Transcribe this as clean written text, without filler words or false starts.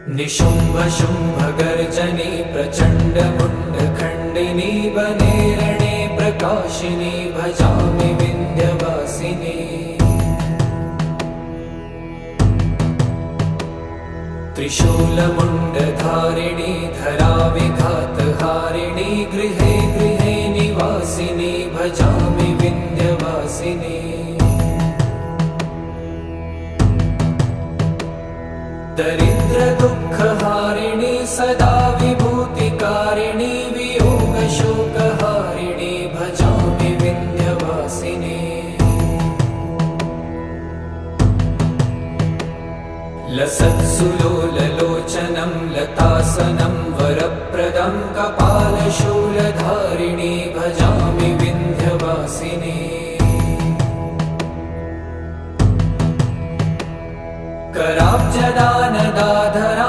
निशुम्भ शुम्भ गर्जनी प्रचण्ड मुण्ड खण्डिनी वने रणे प्रकाशिनी भजामि विन्ध्यवासिनी। त्रिशूलमुण्डधारिणी धराविघातहारिणी गृहे गृहे निवासिनी भजामि विन्ध्यवासिनी। दरिद्र दुःखहारिणी सदा विभूतिकारिणी वियोगशोकहारिणी भजामि विन्ध्यवासिनी। लसत्सुलोललोचनं लतासनं वरप्रदं कपालशूलधारिणी